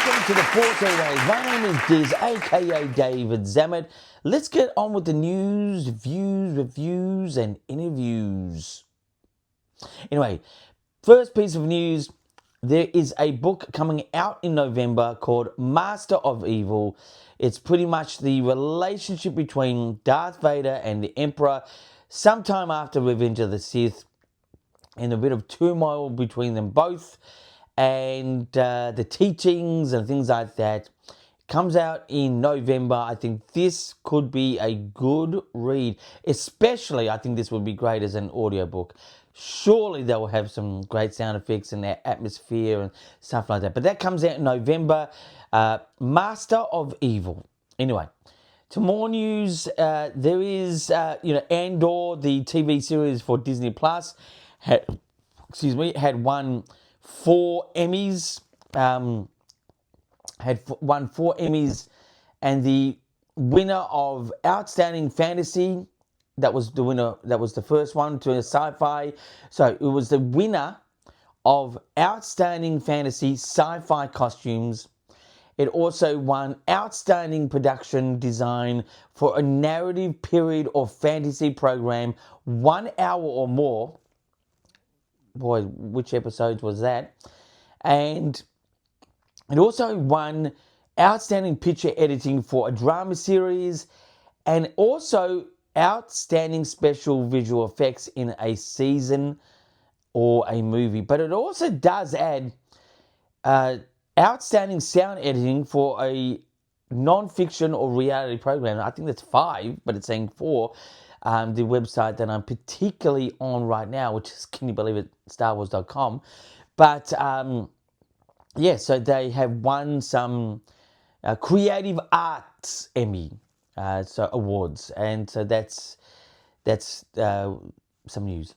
Welcome to the Force Airways. My name is Diz, aka David Zammit. Let's get on with the news, views, reviews, and interviews. Anyway, first piece of news, there is a book coming out in November called Master of Evil. It's pretty much the relationship between Darth Vader and the Emperor sometime after Revenge of the Sith, and a bit of turmoil between them both, and the teachings and things like that. Comes out in November. I think this could be a good read. Especially, I think this would be great as an audiobook. Surely they will have some great sound effects and atmosphere and stuff like that. But that comes out in November. Master of Evil. Anyway, to more news, there is, Andor, the TV series for Disney Plus, had won 4 Emmys. Won 4 Emmys, and the winner of Outstanding Fantasy, that was the winner. That was the first one to a sci-fi. So it was the winner of Outstanding Fantasy Sci-Fi Costumes. It also won Outstanding Production Design for a narrative period or fantasy program, 1 hour or more. Boy, which episodes was that? And it also won Outstanding Picture Editing for a drama series, and also Outstanding Special Visual Effects in a season or a movie. But it also does add Outstanding Sound Editing for a non-fiction or reality program. I think that's 5, but it's saying 4. The website that I'm particularly on right now, which is, can you believe it, StarWars.com. But so they have won some Creative Arts Emmy awards, and so that's some news.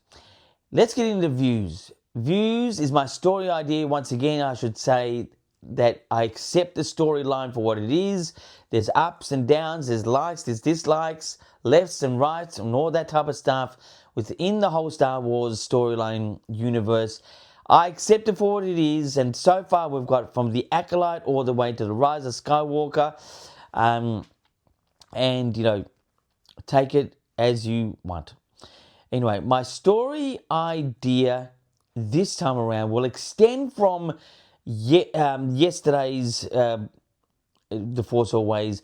Let's get into views. Views is my story idea. Once again, I should say that I accept the storyline for what it is. There's ups and downs, there's likes, there's dislikes, lefts and rights, and all that type of stuff within the whole Star Wars storyline universe. I accept it for what it is, and so far we've got from the Acolyte all the way to the Rise of Skywalker, and take it as you want. Anyway, my story idea this time around will extend from yesterday's The Force Always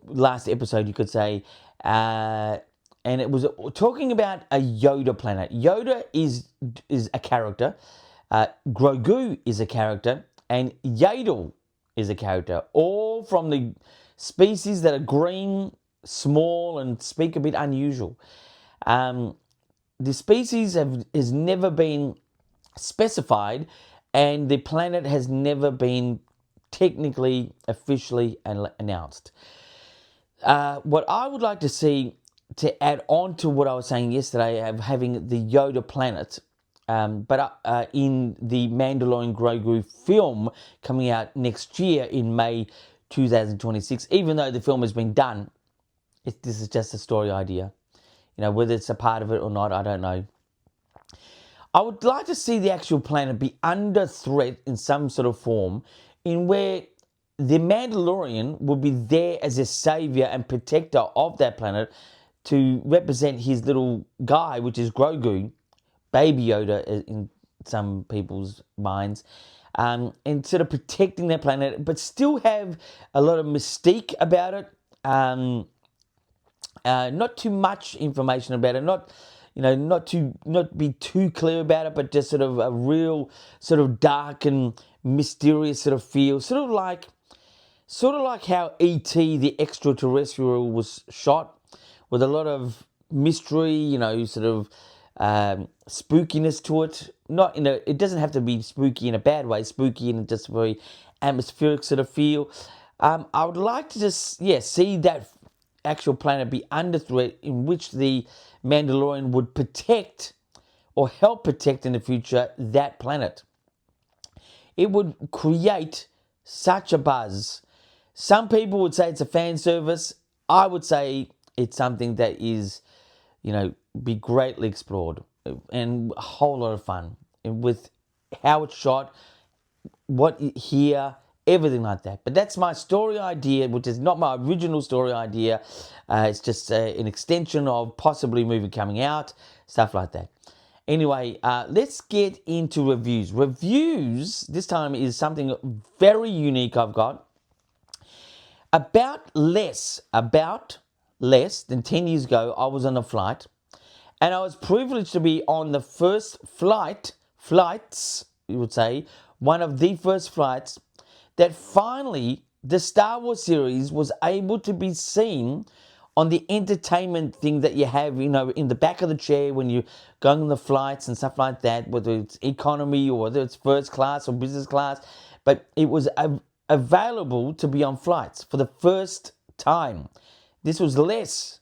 last episode, you could say, and it was talking about a Yoda planet. Yoda is a character, Grogu is a character, and Yaddle is a character, all from the species that are green, small, and speak a bit unusual. The species has never been specified, and the planet has never been technically, officially announced. What I would like to see, to add on to what I was saying yesterday, of having the Yoda planet, but in the Mandalorian Grogu film coming out next year in May 2026, even though the film has been done, this is just a story idea. Whether it's a part of it or not, I don't know. I would like to see the actual planet be under threat in some sort of form, in where the Mandalorian would be there as a savior and protector of that planet to represent his little guy, which is Grogu, Baby Yoda in some people's minds, and sort of protecting that planet, but still have a lot of mystique about it. Not too much information about it, not be too clear about it, but just sort of a real sort of dark and mysterious sort of feel, sort of like how E.T. the Extraterrestrial was shot, with a lot of mystery, sort of spookiness to it. It doesn't have to be spooky in a bad way, spooky in just a very atmospheric sort of feel. I would like to just see that actual planet be under threat, in which the Mandalorian would protect or help protect in the future that planet. It would create such a buzz. Some people would say it's a fan service. I would say it's something that is, be greatly explored and a whole lot of fun. And with how it's shot, what you hear, everything like that. But that's my story idea, which is not my original story idea. It's just an extension of possibly a movie coming out, stuff like that. Anyway, let's get into reviews. Reviews this time is something very unique I've got. About less than 10 years ago, I was on a flight, and I was privileged to be on the first flights, you would say, one of the first flights that finally the Star Wars series was able to be seen on the entertainment thing that you have, in the back of the chair when you're going on the flights and stuff like that, whether it's economy or whether it's first class or business class. But it was available to be on flights for the first time. This was less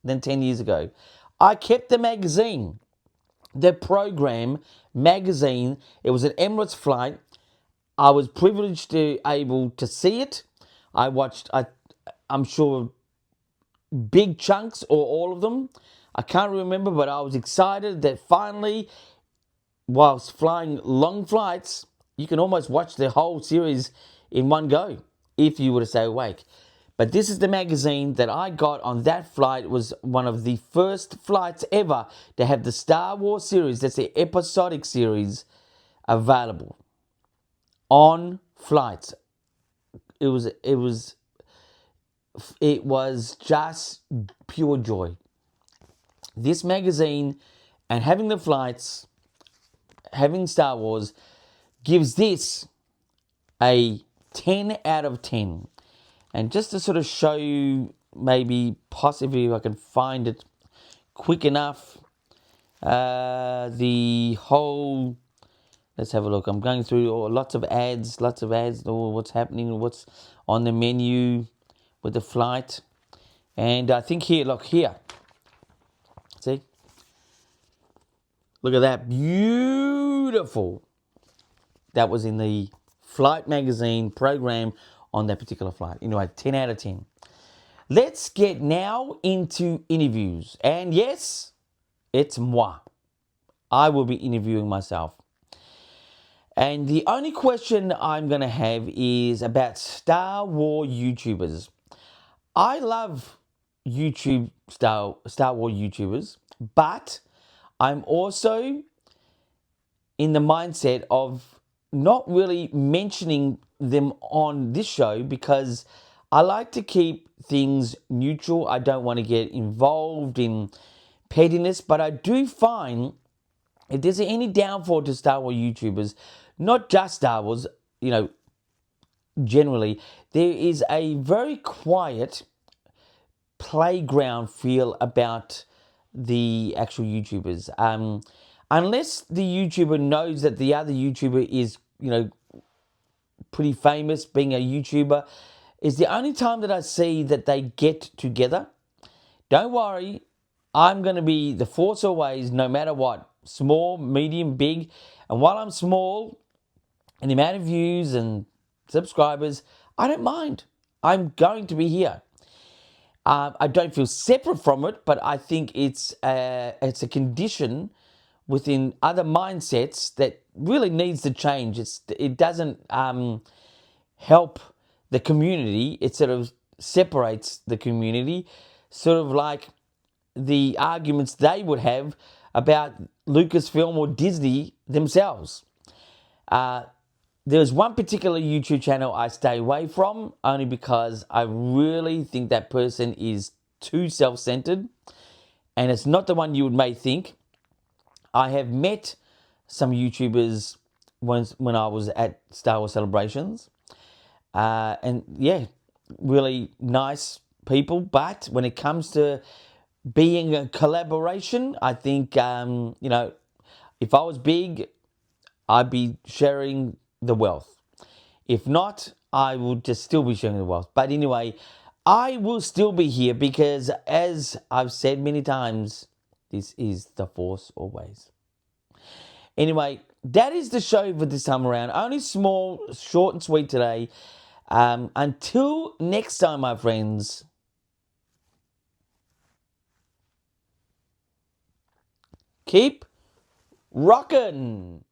than 10 years ago. I kept the magazine, the program magazine. It was an Emirates flight. I was privileged to able to see it. I watched, I'm sure, big chunks or all of them. I can't remember, but I was excited that finally, whilst flying long flights, you can almost watch the whole series in one go if you were to stay awake. But this is the magazine that I got on that flight. It was one of the first flights ever to have the Star Wars series, that's the episodic series, available on flights. It was just pure joy. This magazine and having the flights, having Star Wars, gives this a 10 out of 10. And just to sort of show you, maybe possibly if I can find it quick enough, the whole, let's have a look. I'm going through lots of ads, what's happening, what's on the menu with the flight. And I think here, look here. See? Look at that. Beautiful. That was in the flight magazine program on that particular flight. Anyway, 10 out of 10. Let's get now into interviews. And yes, it's moi. I will be interviewing myself. And the only question I'm going to have is about Star Wars YouTubers. I love YouTube Star Wars YouTubers, but I'm also in the mindset of not really mentioning them on this show because I like to keep things neutral. I don't want to get involved in pettiness, but I do find if there's any downfall to Star Wars YouTubers, not just Star Wars, generally, there is a very quiet playground feel about the actual YouTubers. Unless the YouTuber knows that the other YouTuber is, pretty famous, being a YouTuber, is the only time that I see that they get together. Don't worry, I'm going to be the force always, no matter what. Small, medium, big. And while I'm small, and the amount of views and subscribers, I don't mind. I'm going to be here. I don't feel separate from it, but I think it's a condition within other mindsets that really needs to change. It doesn't help the community. It sort of separates the community, sort of like the arguments they would have about Lucasfilm or Disney themselves. There's one particular YouTube channel I stay away from only because I really think that person is too self-centered, and it's not the one you may think. I have met some YouTubers when I was at Star Wars Celebrations, and yeah, really nice people. But when it comes to being a collaboration, I think if I was big, I'd be sharing the wealth. If not, I would just still be sharing the wealth. But anyway, I will still be here because, as I've said many times, this is the force always. Anyway, that is the show for this time around. Only small, short and sweet today. Until next time, my friends, keep rockin'.